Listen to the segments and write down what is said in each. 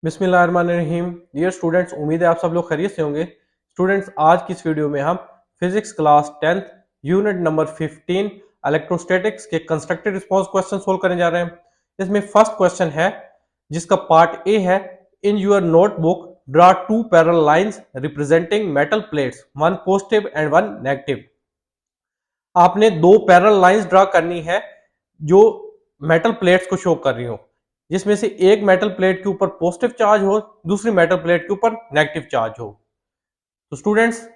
बिस्मिल्लाहिर्रहमानिर्रहीम। Dear students, उम्मीद है आप सब लोग खैरियत से होंगे। स्टूडेंट्स, आज की इस वीडियो में हम physics class 10th unit number 15 electrostatics के कंस्ट्रक्टेड रिस्पांस क्वेश्चन सोल्व करने जा रहे हैं। इसमें फर्स्ट क्वेश्चन है जिसका पार्ट ए है, in your notebook draw two parallel lines representing metal plates, one positive and one negative. आपने दो पैरेलल लाइंस ड्रा करनी है जो मेटल प्लेट्स को शो कर रही हो, जिसमें से एक मेटल प्लेट के ऊपर पॉजिटिव चार्ज हो, दूसरी मेटल प्लेट के ऊपर नेगेटिव चार्ज हो। तो स्टूडेंट्स,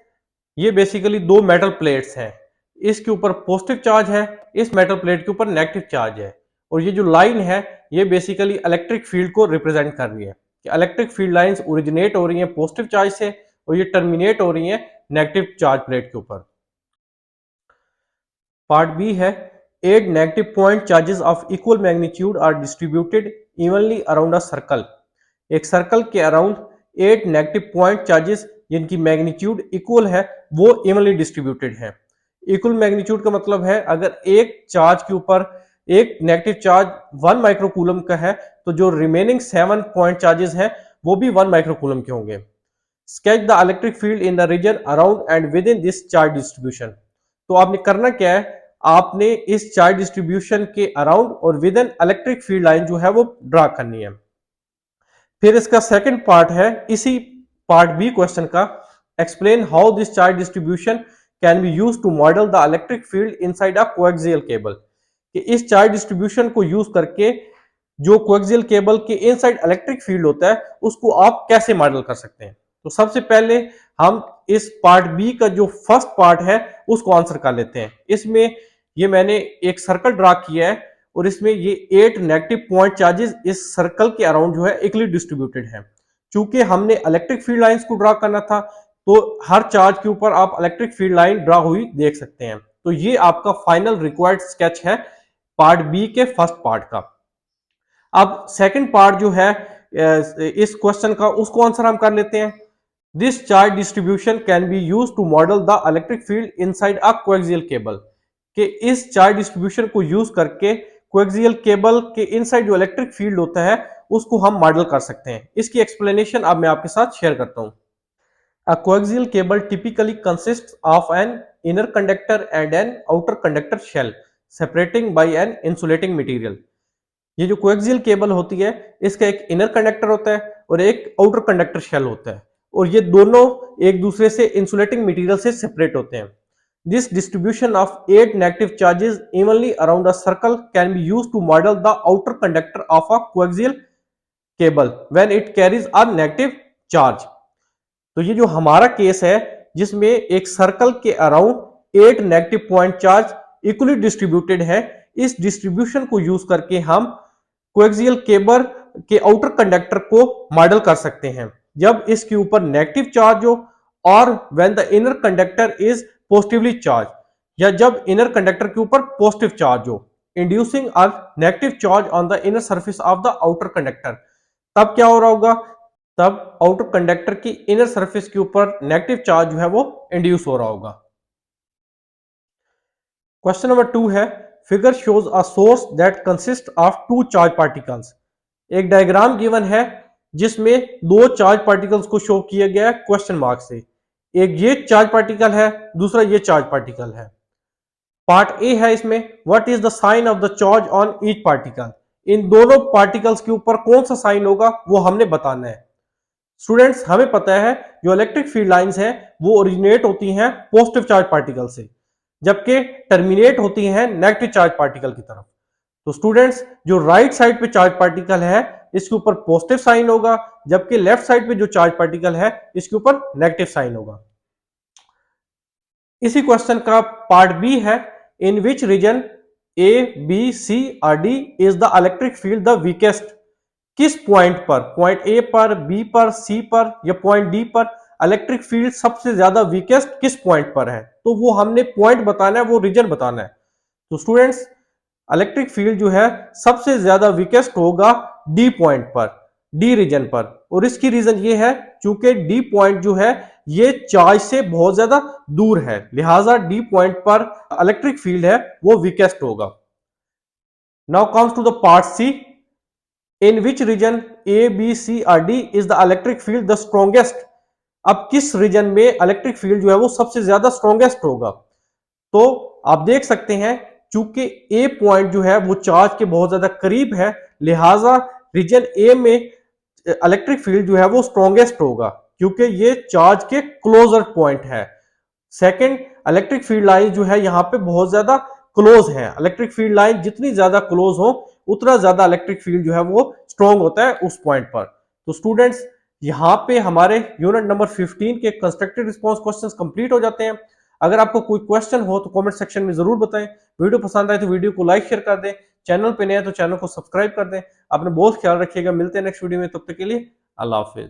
ये बेसिकली दो मेटल प्लेट्स हैं, इसके ऊपर पॉजिटिव चार्ज है, इस मेटल प्लेट के ऊपर नेगेटिव चार्ज है। और ये जो लाइन है ये बेसिकली इलेक्ट्रिक फील्ड को रिप्रेजेंट कर रही है कि इलेक्ट्रिक फील्ड लाइंस ओरिजिनेट हो रही हैं पॉजिटिव चार्ज से और ये टर्मिनेट हो रही हैं नेगेटिव चार्ज प्लेट के ऊपर। पार्ट बी है, 8 negative point charges of equal magnitude are distributed evenly around a circle. एक सर्कल के अराउंड 8 नेगेटिव पॉइंट चार्जेस जिनकी मैग्नीट्यूड इक्वल है वो इवनली डिस्ट्रीब्यूटेड है। इक्वल मैग्नीट्यूड का मतलब है अगर एक चार्ज के ऊपर एक नेगेटिव चार्ज 1 माइक्रोकूलम का है तो जो रिमेनिंग 7 पॉइंट चार्जेस हैं वो भी 1 माइक्रोकूलम के होंगे। Sketch the electric field in the region around and with in this charge distribution. तो आपने करना क्या है, आपने इस चार्ज डिस्ट्रीब्यूशन के अराउंड और with in electric field line जो है वो ड्रा करनी है। फिर इसका सेकंड पार्ट है इसी पार्ट बी क्वेश्चन का, explain how this charge distribution can be use to model the electric field inside a coaxial cable. कि इस चार्ज डिस्ट्रीब्यूशन को यूज करके जो कोएक्सियल केबल के इनसाइड इलेक्ट्रिक फील्ड होता है उसको आप कैसे मॉडल कर सकते हैं। तो सबसे पहले हम इस पार्ट बी का जो फर्स्ट पार्ट है उसको आंसर कर लेते हैं। इसमें ये मैंने एक सर्कल ड्रा किया है और इसमें ये 8 नेगेटिव पॉइंट चार्जेस इस सर्कल के अराउंड जो है इक्वली डिस्ट्रीब्यूटेड है। चूंकि हमने इलेक्ट्रिक फील्ड लाइंस को ड्रा करना था तो हर चार्ज के ऊपर आप इलेक्ट्रिक फील्ड लाइन ड्रा हुई देख सकते हैं। तो ये आपका फाइनल रिक्वायर्ड स्केच है पार्ट बी के फर्स्ट पार्ट का। अब सेकंड पार्ट जो है इस क्वेश्चन का उसको आंसर हम कर लेते हैं। This charge distribution can be use to model the electric field inside a coaxial cable. कि इस चार्ज डिस्ट्रीब्यूशन को यूज करके कोएक्सियल केबल के इनसाइड जो इलेक्ट्रिक फील्ड होता है उसको हम मॉडल कर सकते हैं। इसकी एक्सप्लेनेशन अब मैं आपके साथ शेयर करता हूं। A coaxial cable typically consists of an inner conductor and an outer conductor shell separating by an insulating material. ये जो कोएक्सियल केबल होती है इसका एक इनर कंडक्टर होता है और एक आउटर कंडक्टर शेल होता है और ये दोनों एक दूसरे से इंसुलेटिंग मटेरियल से सेपरेट होते हैं। This distribution of 8 negative charges evenly around a circle can be used to model the outer conductor of a coaxial cable when it carries a negative charge. तो ये जो हमारा केस है जिसमें एक सर्कल के around 8 negative point charge equally distributed है, इस डिस्ट्रीब्यूशन को यूज करके हम कोएक्सियल केबल के आउटर कंडक्टर को मॉडल कर सकते हैं जब इसके ऊपर नेगेटिव चार्ज हो और when the inner conductor is positively charge, या जब इनर कंडक्टर के ऊपर पॉजिटिव चार्ज हो, inducing a negative charge on the inner surface of the outer conductor. तब क्या हो रहा होगा, तब आउटर कंडक्टर की इनर सरफेस के ऊपर नेगेटिव चार्ज जो है वो इंड्यूस हो रहा होगा। क्वेश्चन नंबर 2 है, figure shows a source that consist of two charge particles. एक डायग्राम गिवन है जिसमें दो चार्ज पार्टिकल्स को शो किया गया है क्वेश्चन मार्क से। एक ये चार्ज पार्टिकल है, दूसरा ये चार्ज पार्टिकल है। पार्ट ए है इसमें, what is the sign of the charge on each particle. इन दोनों पार्टिकल्स के ऊपर कौन सा साइन होगा वो हमने बताना है। स्टूडेंट्स, हमें पता है जो इलेक्ट्रिक फील्ड लाइंस हैं वो ओरिजिनेट होती हैं पॉजिटिव चार्ज पार्टिकल से, जबकि टर्मिनेट होती हैं नेगेटिव चार्ज पार्टिकल की तरफ। तो स्टूडेंट्स, जो राइट साइड पे चार्ज पार्टिकल है इसके ऊपर पॉजिटिव साइन होगा, जबकि लेफ्ट साइड पे जो चार्ज पार्टिकल है इसके ऊपर नेगेटिव साइन होगा। इसी क्वेश्चन का पार्ट बी है, in which region A B C or D is the electric field the weakest. किस पॉइंट पर, पॉइंट ए पर, बी पर, सी पर या पॉइंट डी पर इलेक्ट्रिक फील्ड सबसे ज्यादा वीकेस्ट किस पॉइंट पर है। तो वो हमने पॉइंट बताना है, वो रीजन बताना है। तो स्टूडेंट्स, इलेक्ट्रिक फील्ड जो है सबसे ज्यादा वीकेस्ट होगा डी पॉइंट पर, डी रीजन पर। और इसकी रीजन ये है क्योंकि डी पॉइंट जो है ये चार्ज से बहुत ज्यादा दूर है, लिहाजा डी पॉइंट पर इलेक्ट्रिक फील्ड है वो वीकेस्ट होगा। Now comes to the part C, in which region A B C or D is the electric field the strongest. अब किस रीजन में इलेक्ट्रिक फील्ड जो है वो सबसे ज्यादा स्ट्रॉन्गेस्ट होगा। तो आप देख सकते हैं चूंकि ए पॉइंट जो है वो चार्ज के बहुत ज्यादा करीब है, लिहाजा रीजन ए में इलेक्ट्रिक फील्ड जो है वो स्ट्रॉन्गेस्ट होगा क्योंकि ये चार्ज के क्लोजर पॉइंट है। सेकंड, इलेक्ट्रिक फील्ड लाइन जो है यहाँ पे बहुत ज्यादा क्लोज है। इलेक्ट्रिक फील्ड लाइन जितनी ज्यादा क्लोज हो उतना ज्यादा इलेक्ट्रिक फील्ड जो है वो स्ट्रॉन्ग होता है उस पॉइंट पर। तो स्टूडेंट्स, यहाँ पे हमारे यूनिट नंबर 15 के कंस्ट्रक्टिव रिस्पांस क्वेश्चंस कंप्लीट हो जाते हैं। अगर आपको कोई क्वेश्चन हो तो कमेंट सेक्शन में जरूर बताएं। वीडियो पसंद आए तो वीडियो को लाइक शेयर कर दें। चैनल पे नए हैं तो चैनल को सब्सक्राइब कर दें। अपना बहुत ख्याल रखिएगा। मिलते हैं नेक्स्ट वीडियो में, तब तक के लिए अल्लाह हाफिज।